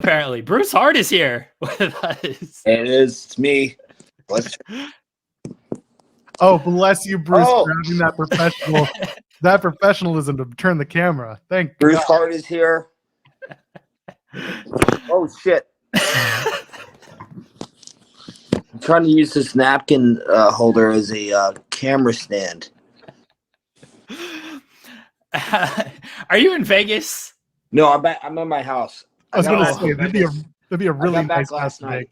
apparently. Bruce Hart is here with us. It is. It's me. Oh, bless you, Bruce, for having that professionalism to turn the camera. Thank Bruce God. Hart is here. Oh, shit. I'm trying to use this napkin holder as a camera stand. Are you in Vegas? No, I'm at my house. I was going to say, that'd be a really nice last night.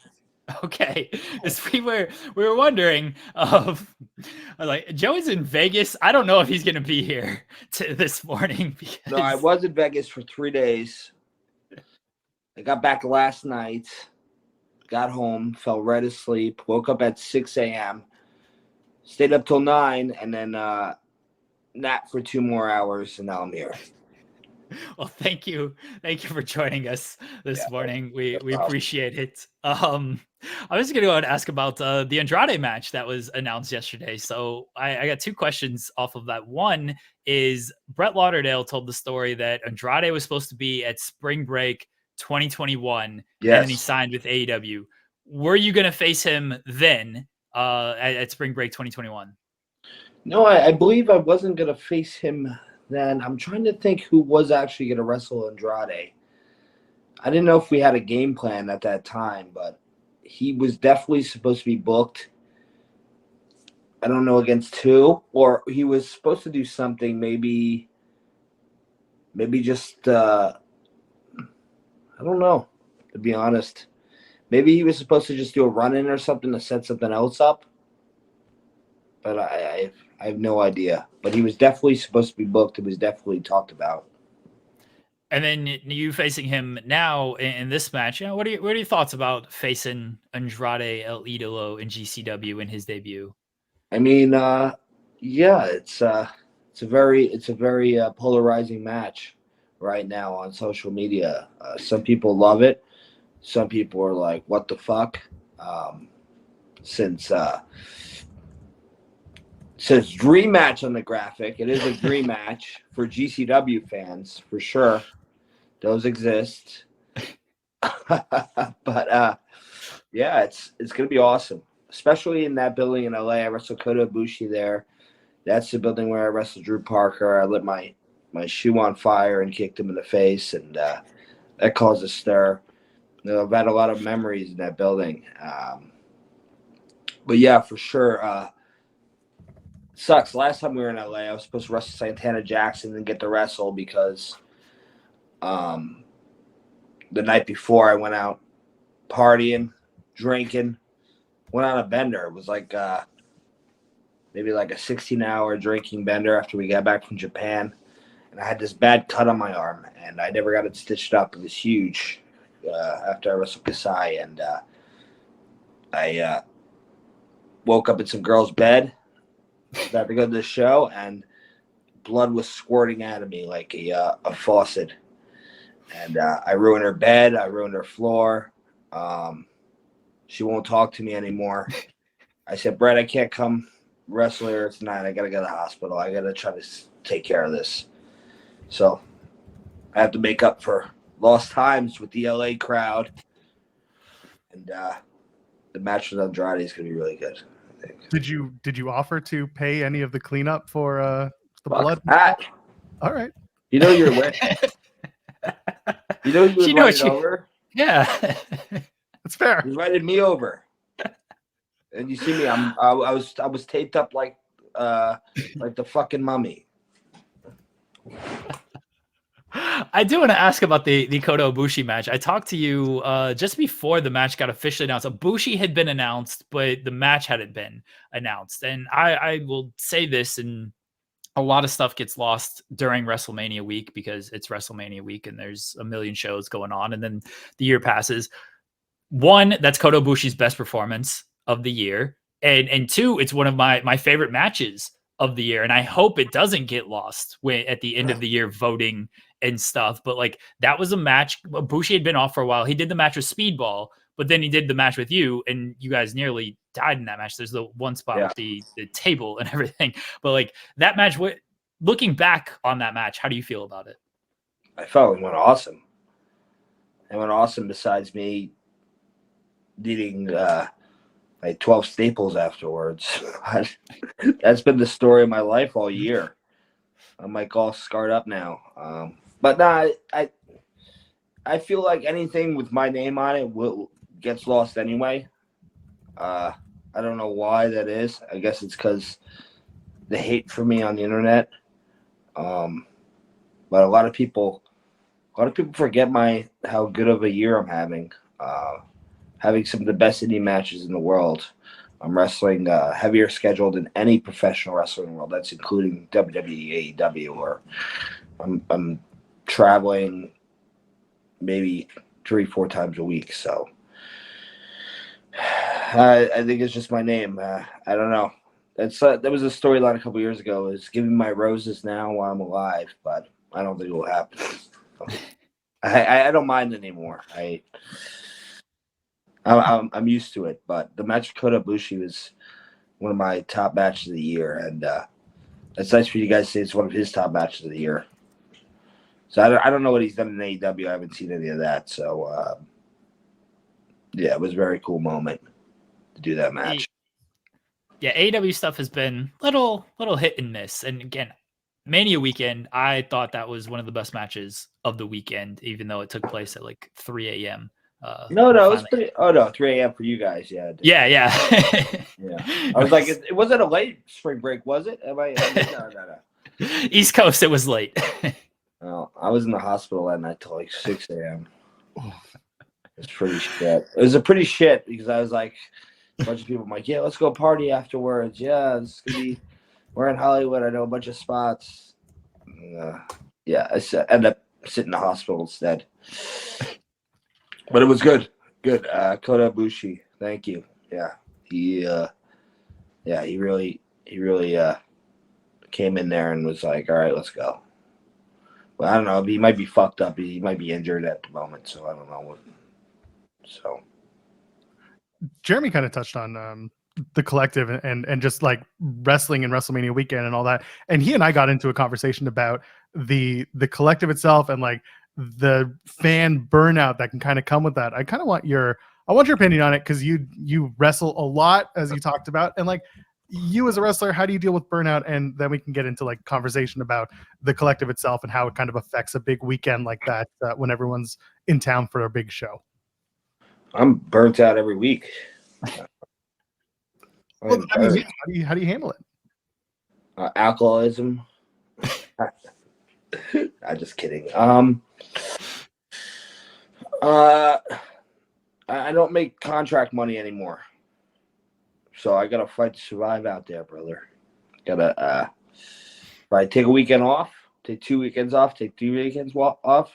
Okay, because we were wondering of like Joey's in Vegas. I don't know if he's gonna be here this morning. Because... No, I was in Vegas for 3 days. I got back last night, got home, fell right asleep, woke up at 6 a.m., stayed up till 9, and then napped for 2 more hours, and now I'm here. Well, thank you for joining us this morning. We appreciate it. I was going to go and ask about the Andrade match that was announced yesterday. So I got 2 questions off of that. One is Brett Lauderdale told the story that Andrade was supposed to be at Spring Break 2021, yes, and then he signed with AEW. Were you going to face him then at Spring Break 2021? No, I believe I wasn't going to face him then. I'm trying to think who was actually going to wrestle Andrade. I didn't know if we had a game plan at that time, but he was definitely supposed to be booked. I don't know against who, or he was supposed to do something, maybe just, I don't know, to be honest. Maybe he was supposed to just do a run-in or something to set something else up. But I have no idea. But he was definitely supposed to be booked. It was definitely talked about. And then you facing him now in this match. You know, what are your thoughts about facing Andrade El Idolo in GCW in his debut? I mean, yeah, it's a very polarizing match right now on social media. Some people love it. Some people are like, "What the fuck?" Says dream match on the graphic. It is a dream match for GCW fans for sure. Those exist. But yeah, it's gonna be awesome, especially in that building in LA. I wrestled Kota Ibushi there. That's the building where I wrestled Drew Parker. I lit my shoe on fire and kicked him in the face, and that caused a stir. You know, I've had a lot of memories in that building. But yeah, for sure. Sucks. Last time we were in LA, I was supposed to wrestle Santana Jackson and get to wrestle because the night before I went out partying, drinking, went on a bender. It was like maybe like a 16-hour drinking bender after we got back from Japan. And I had this bad cut on my arm, and I never got it stitched up. It was huge after I wrestled Kasai. And I woke up in some girl's bed. About to go to the show, and blood was squirting out of me like a faucet. And I ruined her bed. I ruined her floor. She won't talk to me anymore. I said, Brett, I can't come wrestle here tonight. I got to go to the hospital. I got to try to take care of this. So I have to make up for lost times with the LA crowd. And the match with Andrade is going to be really good. Did you offer to pay any of the cleanup for the blood? All right. You know you're lit. You know you invited over. Yeah, that's fair. You invited me over, and you see me. I was taped up like the fucking mummy. I do want to ask about the Kota Ibushi match. I talked to you just before the match got officially announced. Ibushi had been announced, but the match hadn't been announced. And I will say this, and a lot of stuff gets lost during WrestleMania week because it's WrestleMania week and there's a million shows going on. And then the year passes. 1, that's Kota Ibushi's best performance of the year. And 2, it's one of my favorite matches of the year. And I hope it doesn't get lost at the end of the year voting and stuff. But like, that was a match. Ibushi had been off for a while. He did the match with Speedball, but then he did the match with you, and you guys nearly died in that match. There's the one spot with the table and everything. But like, that match, looking back on that match, how do you feel about it? I felt it went awesome. It went awesome. Besides me needing like 12 staples afterwards. That's been the story of my life all year. I'm like all scarred up now. But nah, I feel like anything with my name on it gets lost anyway. I don't know why that is. I guess it's because the hate for me on the internet. But a lot of people forget how good of a year I'm having. Having some of the best indie matches in the world. I'm wrestling heavier schedule than any professional wrestler in the world. That's including WWE, AEW, or I'm traveling maybe 3-4 times a week. So I think it's just my name. I don't know. That was a storyline a couple years ago. Is giving my roses now while I'm alive, but I don't think it will happen. I don't mind anymore. I'm used to it. But the match with Kota Ibushi was one of my top matches of the year, and it's nice for you guys to say it's one of his top matches of the year. So I don't know what he's done in AEW. I haven't seen any of that. So yeah, it was a very cool moment to do that match. Yeah, AEW stuff has been little hit and miss. And again, Mania weekend, I thought that was one of the best matches of the weekend, even though it took place at like 3 a.m. No, it was pretty. Oh no, 3 a.m. for you guys. Yeah. Yeah. Yeah. I was like, it wasn't a late spring break, was it? No. East Coast, it was late. Well, I was in the hospital that night till like 6 a.m. It's pretty shit. It was a pretty shit because I was like, a bunch of people were like, yeah, let's go party afterwards. Yeah, this is gonna be. We're in Hollywood. I know a bunch of spots. Yeah, I ended up sitting in the hospital instead. But it was good. Good. Kota Ibushi, thank you. Yeah, he really came in there and was like, all right, let's go. Well, I don't know. He might be fucked up. He might be injured at the moment, so I don't know what. So, Jeremy kind of touched on the collective and just like wrestling and WrestleMania weekend and all that. And he and I got into a conversation about the collective itself and like the fan burnout that can kind of come with that. I kind of want your opinion on it because you wrestle a lot, as you talked about, and like you as a wrestler, how do you deal with burnout? And then we can get into like conversation about the collective itself and how it kind of affects a big weekend like that when everyone's in town for a big show. I'm burnt out every week. Well, I mean, how do you handle it? Alcoholism. I'm just kidding. I don't make contract money anymore, so I gotta fight to survive out there, brother. Gotta if I take a weekend off, take 2 weekends off, take 3 weekends off.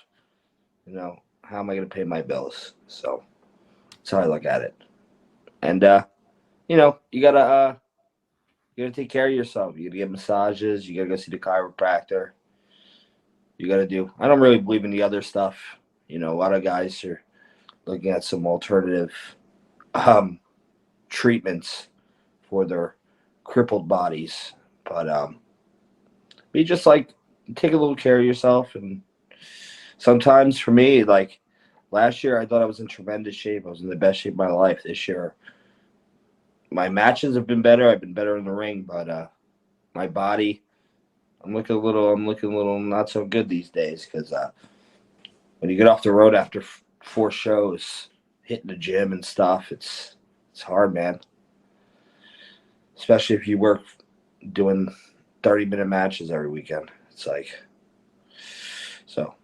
You know, how am I gonna pay my bills? So that's how I look at it. And you know, you gotta take care of yourself. You gotta get massages. You gotta go see the chiropractor. You gotta do. I don't really believe in the other stuff. You know, a lot of guys are looking at some alternative treatments for their crippled bodies, but be just like take a little care of yourself. And sometimes for me, like last year, I thought I was in tremendous shape. I was in the best shape of my life. This year, my matches have been better. I've been better in the ring, but my body, I'm looking a little not so good these days because when you get off the road after 4 shows, hitting the gym and stuff, it's hard, man. Especially if you work doing 30-minute matches every weekend. It's like so.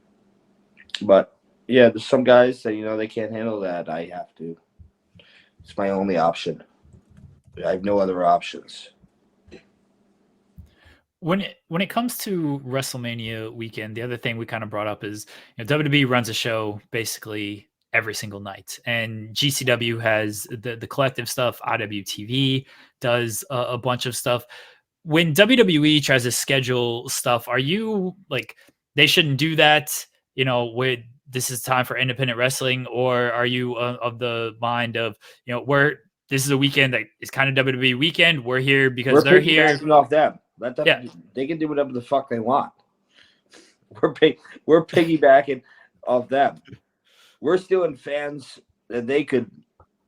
But yeah, there's some guys that they can't handle that. I have to. It's my only option. I have no other options. When it comes to WrestleMania weekend, the other thing we kind of brought up is WWE runs a show basically every single night, and GCW has the collective stuff. IWTV does a bunch of stuff. When WWE tries to schedule stuff, are you like they shouldn't do that? With this is time for independent wrestling, or are you of the mind of this is a weekend that is kind of WWE weekend. We're here because they're here. Off them. Let them. They can do whatever the fuck they want. We're piggybacking off them. we're stealing fans that they could,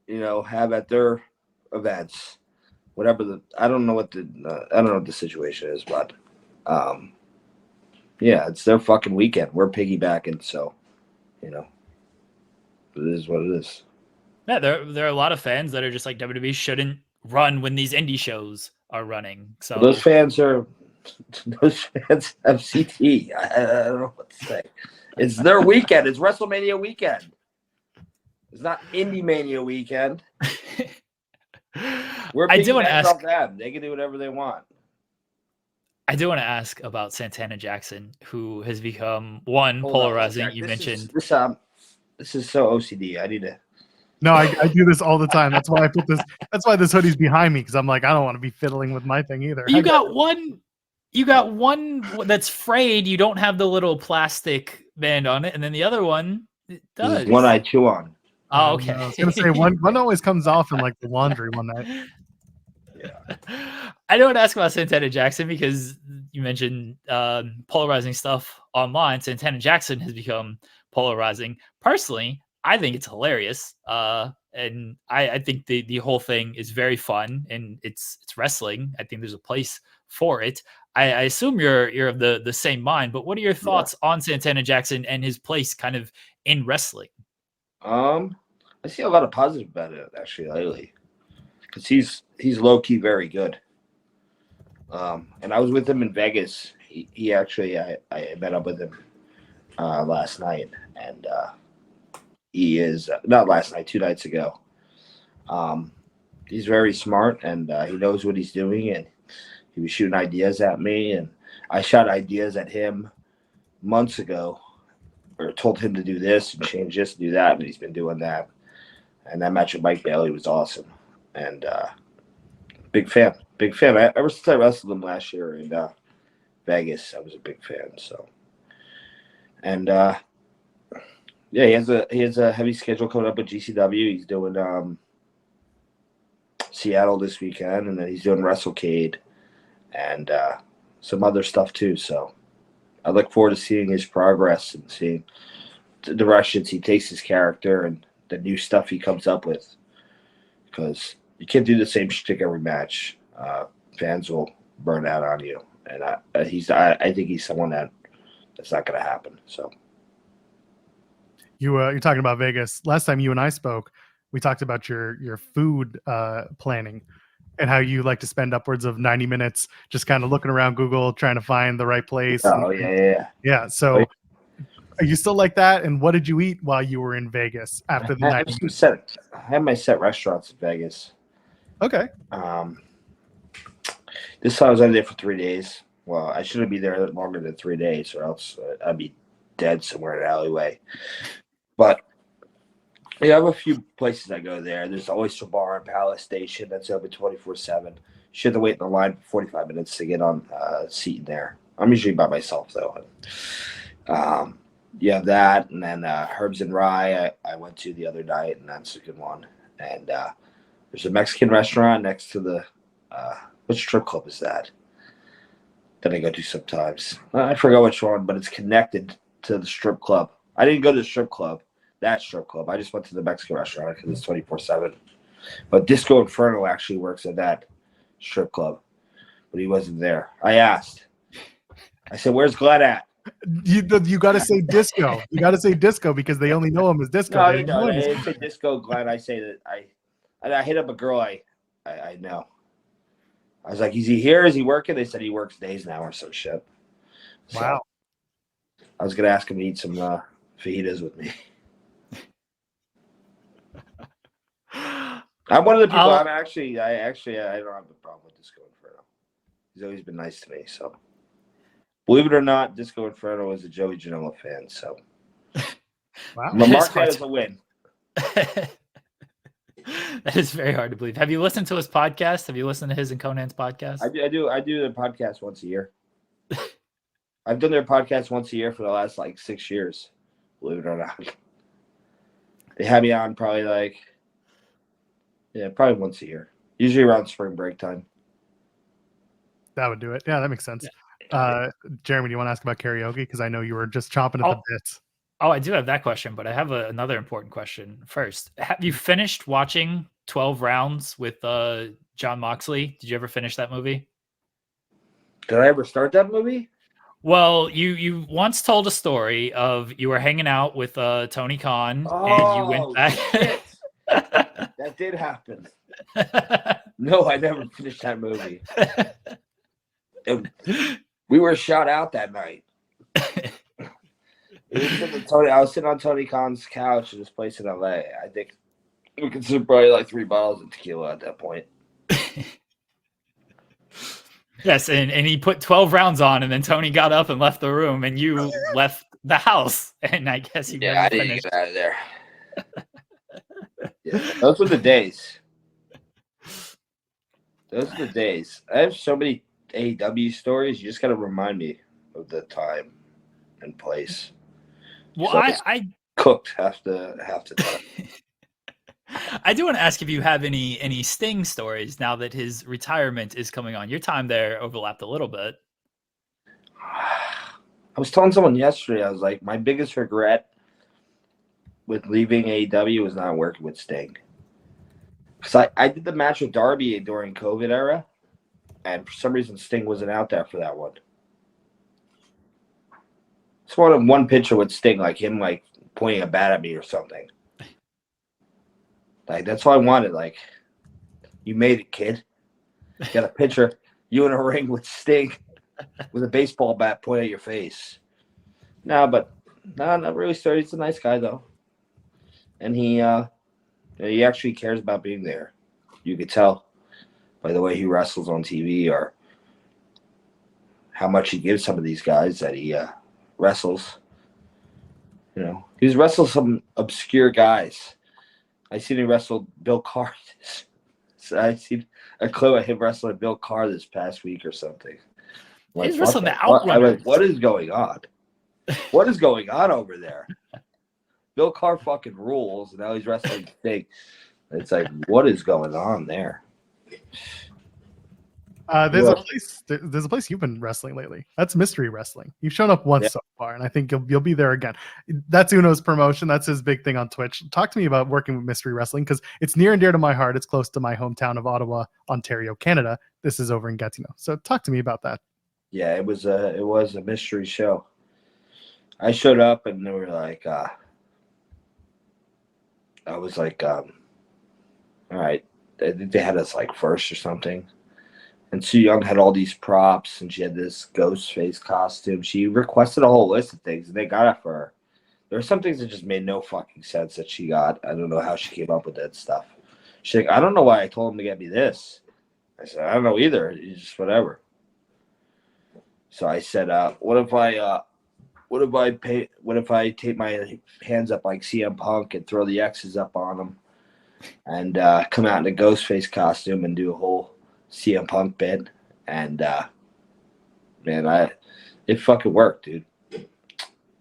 have at their events. Whatever I don't know what the situation is, but yeah, it's their fucking weekend. We're piggybacking, so it is what it is. Yeah, there are a lot of fans that are just like WWE shouldn't run when these indie shows are running. So those fans have CT. I don't know what to say. It's their weekend. It's WrestleMania weekend. It's not Indie Mania weekend. I do want to ask them. They can do whatever they want. I do want to ask about Santana Jackson, who has become polarizing. You mentioned this is so OCD. I need to. No, I do this all the time. That's why I put this. That's why this hoodie's behind me, because I'm like, I don't want to be fiddling with my thing either. You got one that's frayed. You don't have the little plastic band on it, and then the other one it does. One I chew on. Oh, okay. I was gonna say one always comes off in like the laundry one night. Yeah. I don't want to ask about Santana Jackson because you mentioned polarizing stuff online. Santana Jackson has become polarizing. Personally, I think it's hilarious. And I think the whole thing is very fun, and it's wrestling. I think there's a place for it. I assume you're of the same mind, but what are your thoughts on Santana Jackson and his place kind of in wrestling? I see a lot of positive about it actually lately, because he's low key very good. And I was with him in Vegas. He actually I met up with him last night, and he is not last night, 2 nights ago. He's very smart, and he knows what he's doing, and he was shooting ideas at me, and I shot ideas at him months ago, or told him to do this and change this and do that, and he's been doing that. And that match with Mike Bailey was awesome, and big fan. Ever since I wrestled him last year in Vegas, I was a big fan. So, and yeah, he has a heavy schedule coming up with GCW. He's doing Seattle this weekend, and then he's doing WrestleCade and some other stuff too. So I look forward to seeing his progress and seeing the directions he takes his character and the new stuff he comes up with, because you can't do the same shtick every match. Fans will burn out on you, and I think he's someone that's not going to happen. So You're talking about Vegas. Last time you and I spoke, we talked about your food planning and how you like to spend upwards of 90 minutes just kind of looking around Google trying to find the right place. Oh, yeah. So are you still like that? And what did you eat while you were in Vegas after the night? I have my set restaurants in Vegas. Okay. This time I was only there for 3 days. Well, I shouldn't be there longer than 3 days, or else I'd be dead somewhere in an alleyway. But yeah, I have a few places I go there. There's the Oyster Bar in Palace Station that's open 24/7. You should have to wait in the line for 45 minutes to get on a seat in there. I'm usually by myself though. You have that, and then Herbs and Rye I went to the other night, and that's a good one. And there's a Mexican restaurant next to the which strip club is that I go to sometimes? I forgot which one, but it's connected to the strip club. I didn't go to the strip club, that strip club. I just went to the Mexican restaurant because it's 24/7. But Disco Inferno actually works at that strip club, but he wasn't there. I asked. I said, "Where's Glenn at?" You got to say Disco. You got to say Disco because they only know him as Disco. No, they say Disco Glenn. I say that I hit up a girl I know. I was like, "Is he here? Is he working?" They said he works days now or some shit. So wow. I was gonna ask him to eat some fajitas with me. I'm one of the people. I don't have a problem with Disco Inferno. He's always been nice to me. So, believe it or not, Disco Inferno is a Joey Janela fan. So, wow, mark that as a win. That is very hard to believe. Have you listened to his podcast? Have you listened to his and Conan's podcast? I do the podcast once a year. I've done their podcast once a year for the last 6 years. Believe it or not, they have me on probably probably once a year. Usually around spring break time. That would do it. Yeah, that makes sense. Yeah. Jeremy, do you want to ask about karaoke? Because I know you were just chomping at the bits. Oh, I do have that question, but I have another important question first. Have you finished watching 12 Rounds with John Moxley? Did you ever finish that movie? Did I ever start that movie? Well, you once told a story of you were hanging out with Tony Khan and you went Oh, back. shit. That did happen. No, I never finished that movie. We were shot out that night. I was sitting on Tony Khan's couch in his place in LA. I think we considered probably like 3 bottles of tequila at that point. Yes, and he put 12 rounds on, and then Tony got up and left the room, and you left the house. And I guess you I didn't finished. get out of there. Yeah, those were the days. Those are the days. I have so many AEW stories. You just got to remind me of the time and place. Well, So I cooked half the time. I do want to ask if you have any Sting stories now that his retirement is coming on. Your time there overlapped a little bit. I was telling someone yesterday, I was like, my biggest regret with leaving AEW was not working with Sting. Because I did the match with Darby during COVID era, and for some reason Sting wasn't out there for that one. Just wanted one picture with Sting, like him like pointing a bat at me or something. Like, that's all I wanted. Like, you made it, kid. Got a picture, you in a ring with Sting with a baseball bat pointing at your face. No, not really. Sorry, he's a nice guy though, and he actually cares about being there. You could tell by the way he wrestles on TV or how much he gives some of these guys that he wrestles. You know, he's wrestled some obscure guys. I seen him wrestle Bill Carr. So I seen a clip of him wrestling Bill Carr this past week or something. He's wrestling the Outrunner. What is going on? What is going on over there? Bill Carr fucking rules, and now he's wrestling Sting. It's like, what is going on there? There's a place you've been wrestling lately. That's Mystery Wrestling. You've shown up once so far, and I think you'll be there again. That's Uno's promotion. That's his big thing on Twitch. Talk to me about working with Mystery Wrestling, because it's near and dear to my heart. It's close to my hometown of Ottawa, Ontario, Canada. This is over in Gatineau. So talk to me about that. Yeah, it was a mystery show. I showed up and they were like, I was like, all right. They had us like first or something. And Sue Young had all these props, and she had this ghost face costume. She requested a whole list of things, and they got it for her. There were some things that just made no fucking sense that she got. I don't know how she came up with that stuff. She's like, I don't know why I told him to get me this. I said, I don't know either. It's just whatever. So I said, what if I tape my hands up like CM Punk and throw the X's up on them, and come out in a ghost face costume and do a whole CM Punk bit? And man, it fucking worked, dude.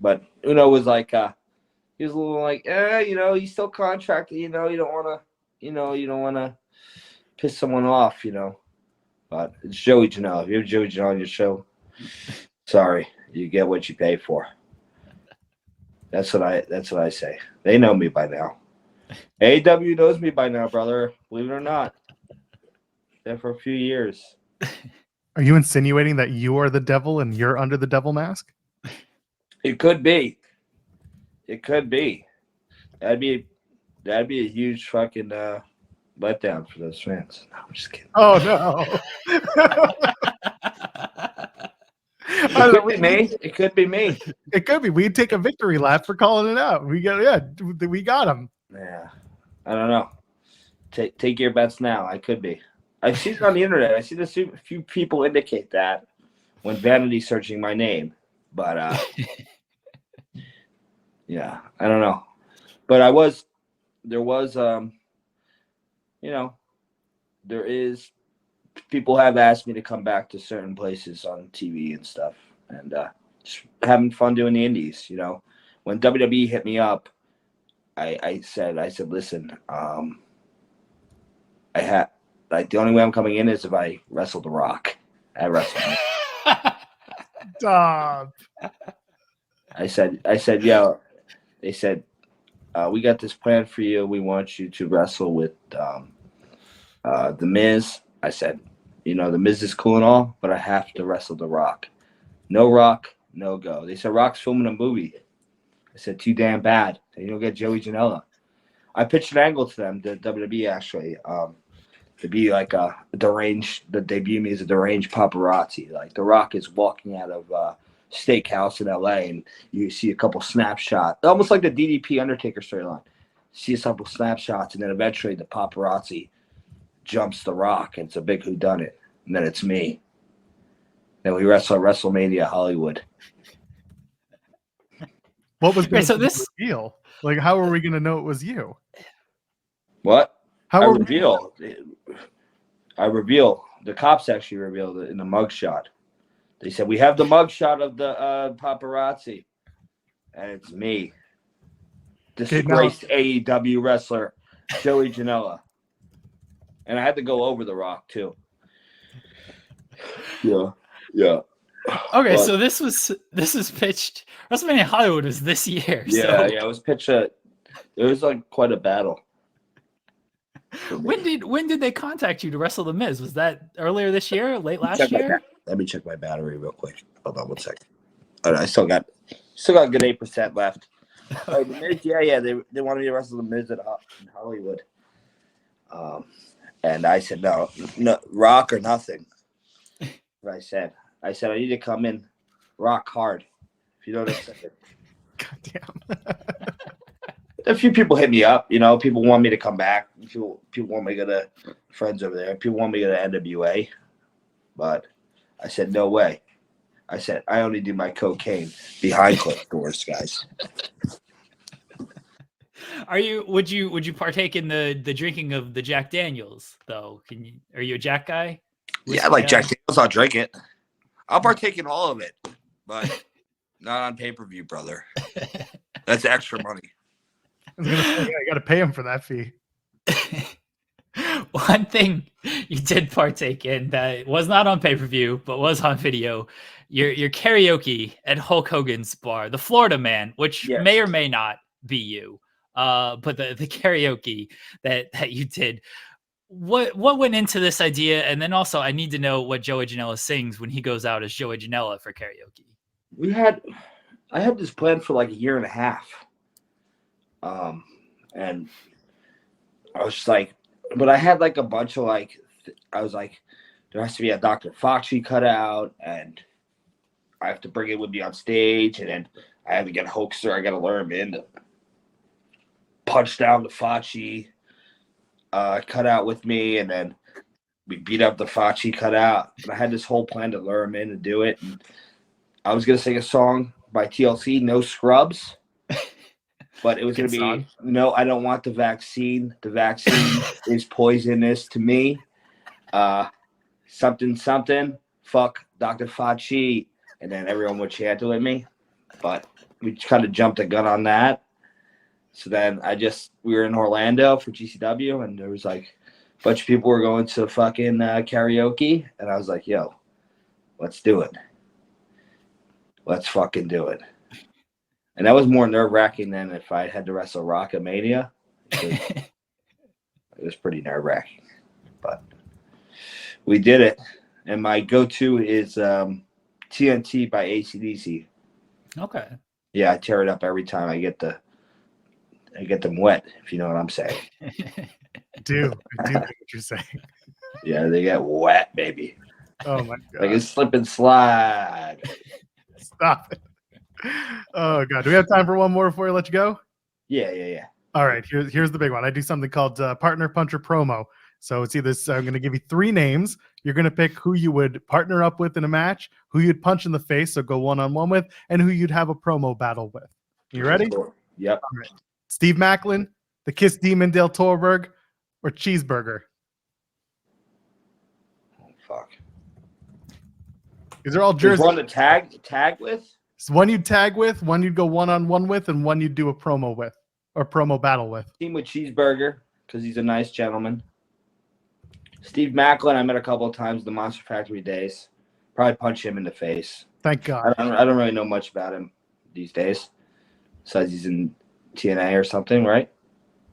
But Uno was like, he was a little like, he's still contracted, you don't want to piss someone off, But it's Joey Janela. If you have Joey Janela on your show, sorry, you get what you pay for. That's what I say. They know me by now. AEW knows me by now, brother. Believe it or not. There for a few years. Are you insinuating that you are the devil and you're under the devil mask? It could be. It could be. That'd be a huge fucking letdown for those fans. No, I'm just kidding. Oh no. It could be me. It could be me. It could be. We'd take a victory lap for calling it out. We got him. Yeah. I don't know. Take your bets now. I could be. I've seen it on the internet. I see a few people indicate that when vanity searching my name. But yeah, I don't know. But there is people have asked me to come back to certain places on TV and stuff, and just having fun doing the indies. When WWE hit me up, I said, listen, the only way I'm coming in is if I wrestle The Rock at WrestleMania. Stop. I said, yo, they said, we got this plan for you. We want you to wrestle with The Miz. I said, The Miz is cool and all, but I have to wrestle The Rock. No Rock, no go. They said, Rock's filming a movie. I said, too damn bad. You don't get Joey Janela. I pitched an angle to them, the WWE actually, to be like a deranged, the debut me as a deranged paparazzi. Like The Rock is walking out of steakhouse in LA and you see a couple snapshots, almost like the DDP Undertaker storyline. See a couple snapshots and then eventually the paparazzi jumps The Rock and it's a big whodunit. And then it's me. Then we wrestle at WrestleMania Hollywood. What was Okay, so the reveal? Like, how are we going to know it was you? What? How I are we- reveal. The cops actually revealed it in the mugshot. They said, we have the mugshot of the paparazzi. And it's me. Disgraced AEW wrestler, Joey Janela. And I had to go over The Rock, too. Yeah. Okay, so this was pitched. WrestleMania Hollywood was this year. Yeah, it was pitched. It was like quite a battle. When did they contact you to wrestle The Miz? Was that earlier this year, late last year? Let me check my battery real quick. Hold on 1 second. I still got a good 8% left. The Miz, yeah, they wanted me to wrestle The Miz in Hollywood. And I said no, Rock or nothing. What I said I need to come in rock hard. If you know what I'm saying. Goddamn. A few people hit me up. People want me to come back. People want me to go to friends over there. People want me to go to NWA. But I said, no way. I said, I only do my cocaine behind closed doors, guys. Would you partake in the drinking of the Jack Daniels though? Are you a Jack guy? Yeah, I like Jack Daniels. I'll drink it. I'll partake in all of it, but not on pay-per-view, brother. That's extra money. I was gonna say, I got to pay him for that fee. One thing you did partake in that was not on pay-per-view, but was on video, your karaoke at Hulk Hogan's bar, the Florida Man, which may or may not be you. But the karaoke that you did, what went into this idea? And then also I need to know what Joey Janela sings when he goes out as Joey Janela for karaoke. I had this plan for like a year and a half. And I was just like, but I had like a bunch of I was like, there has to be a Dr. Fauci cutout and I have to bring it with me on stage. And then I have to get a hoaxer. I got to lure him in to punch down the Fauci cutout with me. And then we beat up the Fauci cutout. And I had this whole plan to lure him in and do it. And I was going to sing a song by TLC, No Scrubs. But it was going to be, no, I don't want the vaccine. The vaccine is poisonous to me. Something, fuck Dr. Fauci. And then everyone would chant it with me. But we kind of jumped the gun on that. So then we were in Orlando for GCW, and there was like a bunch of people were going to fucking karaoke. And I was like, yo, let's do it. Let's fucking do it. And that was more nerve-wracking than if I had to wrestle Rock at Mania. It was pretty nerve-wracking. But we did it. And my go-to is TNT by AC/DC. Okay. Yeah, I tear it up every time I get them wet, if you know what I'm saying. I do know what you're saying. Yeah, they get wet, baby. Oh, my God. Like a slip and slide. Stop it. Oh God, do we have time for one more before I let you go? Yeah. All right, here's the big one. I do something called partner puncher promo. So it's either I'm going to give you 3 names. You're going to pick who you would partner up with in a match, who you'd punch in the face, so go one-on-one with, and who you'd have a promo battle with. You ready? Yep. All right. Steve Macklin, the Kiss Demon Dale Torberg, or Cheeseburger? Oh, fuck. These are all There's jerseys. one to tag with? So one you'd tag with, one you'd go one-on-one with, and one you'd do a promo with, or promo battle with. Team with Cheeseburger, because he's a nice gentleman. Steve Macklin, I met a couple of times the Monster Factory days. Probably punch him in the face. Thank God. I don't really know much about him these days. Besides he's in TNA or something, right?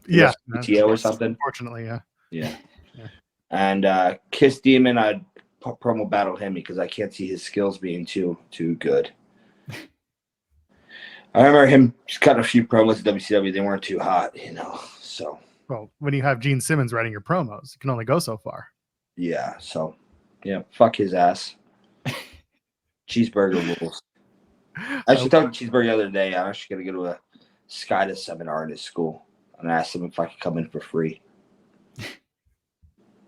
Yeah, PTO or something. Unfortunately, yeah. Yeah. Yeah. And Kiss Demon, I'd promo battle him because I can't see his skills being too good. I remember him just cutting a few promos at WCW. They weren't too hot, So Well, when you have Gene Simmons writing your promos, you can only go so far. yeah, fuck his ass. Cheeseburger rules. I actually talked to Cheeseburger the other day. I'm actually gonna go to a SkyDive seminar in his school and ask him if I could come in for free.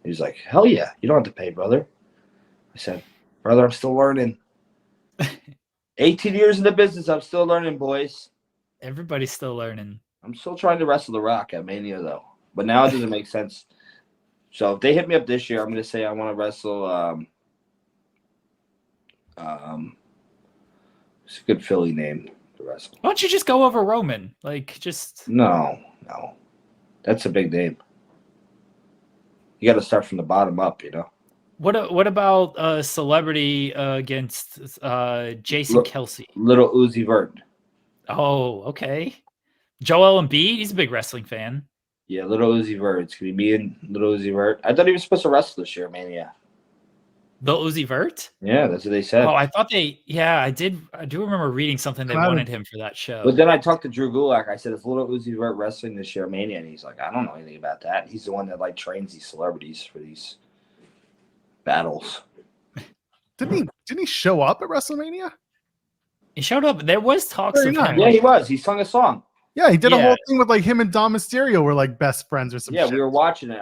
He's like, hell yeah, you don't have to pay, brother. I said, brother, I'm still learning. 18 years in the business, I'm still learning, boys. Everybody's still learning. I'm still trying to wrestle The Rock at Mania, though. But now it doesn't make sense. So if they hit me up this year, I'm going to say I want to wrestle. It's a good Philly name to wrestle. Why don't you just go over Roman? No. That's a big name. You got to start from the bottom up, What about celebrity against Jason Kelsey? Little Uzi Vert. Oh, okay. Joel Embiid, he's a big wrestling fan. Yeah, Little Uzi Vert. It's going to be me and Little Uzi Vert. I thought he was supposed to wrestle this year, Mania. Lil Uzi Vert? Yeah, that's what they said. Oh, I thought I do remember reading something they wanted him for that show. But then I talked to Drew Gulak. I said, is Little Uzi Vert wrestling this year, Mania? And he's like, I don't know anything about that. He's the one that trains these celebrities for these battles. Didn't he show up at WrestleMania? He showed up. There was talks of him. Yeah, he was. He sung a song. Yeah, he did a whole thing with him and Dom Mysterio were best friends or something. Yeah, we were watching it.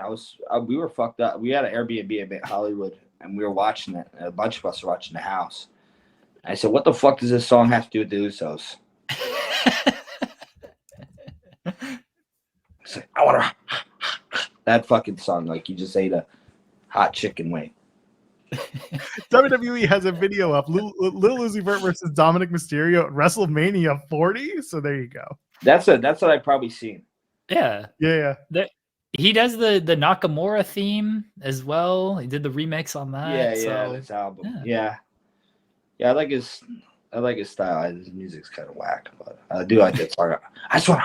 We were fucked up. We had an Airbnb in Hollywood, and we were watching it. And a bunch of us were watching the house. I said, what the fuck does this song have to do with the Usos? It's like, I want to that fucking song, like you just ate a hot chicken wing. WWE has a video up. Lil Uzi Vert versus Dominic Mysterio at WrestleMania 40. So there you go. That's what I've probably seen. Yeah. He does the Nakamura theme as well. He did the remix on that. This album. Yeah. I like his style. His music's kind of whack, but I do like that song. I just want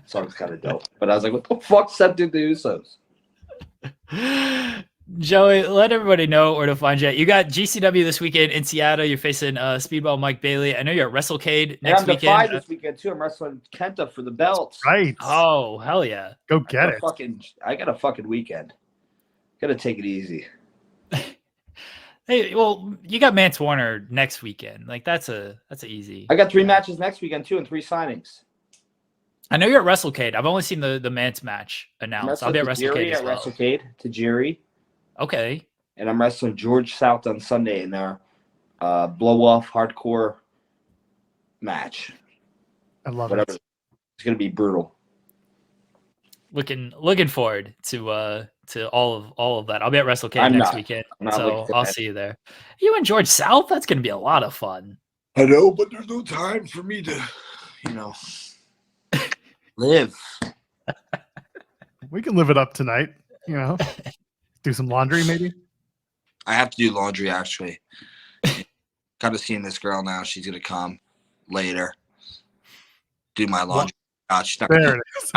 song's kind of dope. But I was like, what the fuck said to the Usos? Joey, let everybody know where to find you. You got GCW this weekend in Seattle. You're facing Speedball Mike Bailey. I know you're at WrestleCade next weekend. I'm this weekend too. I'm wrestling Kenta for the belts. Right. Oh, hell yeah. Go get it. I got a fucking weekend. Gotta take it easy. Hey, well, you got Mance Warner next weekend. That's easy. I got 3 matches next weekend too and 3 signings. I know you're at WrestleCade. I've only seen the Mance match announced. I'll be at WrestleCade as well. WrestleCade, Tajiri. Okay. And I'm wrestling George South on Sunday in their blow-off hardcore match. I love it. It's gonna be brutal. Looking forward to all of that. I'll be at WrestleCade next weekend, so I'll see you there. You and George South? That's gonna be a lot of fun. I know, but there's no time for me to, live. We can live it up tonight, Do some laundry, maybe? I have to do laundry, actually. Kind of seeing this girl now. She's going to come later. Do my laundry. There it is.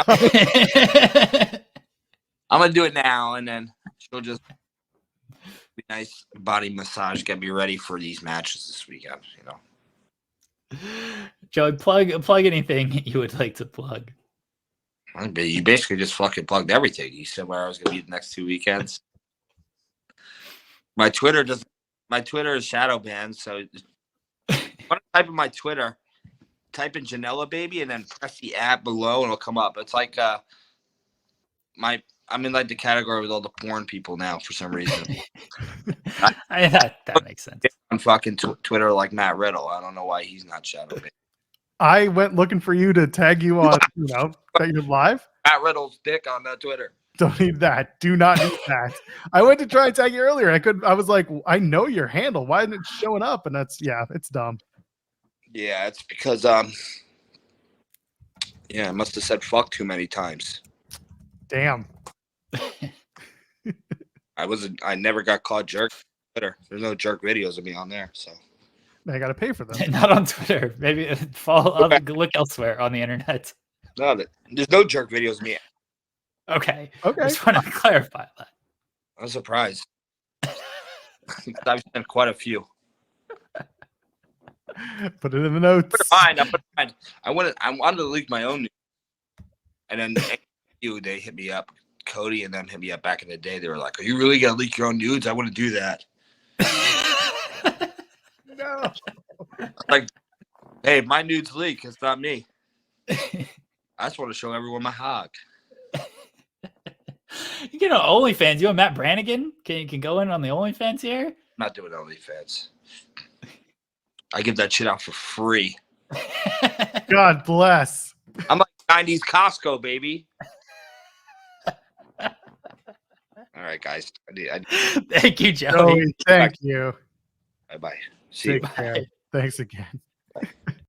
I'm going to do it now, and then she'll just be nice body massage, get me ready for these matches this weekend, Joey, plug anything you would like to plug. You basically just fucking plugged everything. You said where I was going to be the next 2 weekends. My Twitter is shadow banned, so when I type in my Twitter, type in Janela baby and then press the app below and it'll come up. It's like I'm in the category with all the porn people now for some reason. That makes sense. On fucking Twitter like Matt Riddle. I don't know why he's not shadow banned. I went looking for you to tag you on, that you're live. Matt Riddle's dick on Twitter. Don't need that. Do not need that. I went to try and tag you earlier. I was like, I know your handle. Why isn't it showing up? And it's dumb. Yeah, it's because I must have said fuck too many times. Damn. I never got caught jerk on Twitter. There's no jerk videos of me on there, so I got to pay for them. Not on Twitter. Maybe look elsewhere on the internet. No, there's no jerk videos of me. Okay. Okay. I just wanted to clarify that. I'm surprised. I've sent quite a few. Put it in the notes. I wanted to leak my own news. And then they hit me up. Cody and them hit me up back in the day. They were like, "Are you really gonna leak your own nudes? I want to do that." No. Like, hey, my nudes leak. It's not me. I just want to show everyone my hog. You get on OnlyFans. You and Matt Brannigan can go in on the OnlyFans here. I'm not doing OnlyFans. I give that shit out for free. God bless. I'm like 90s Costco, baby. All right, guys. Thank you, Joey. Joey, thank you. Bye-bye. See you. Take care. Thanks again.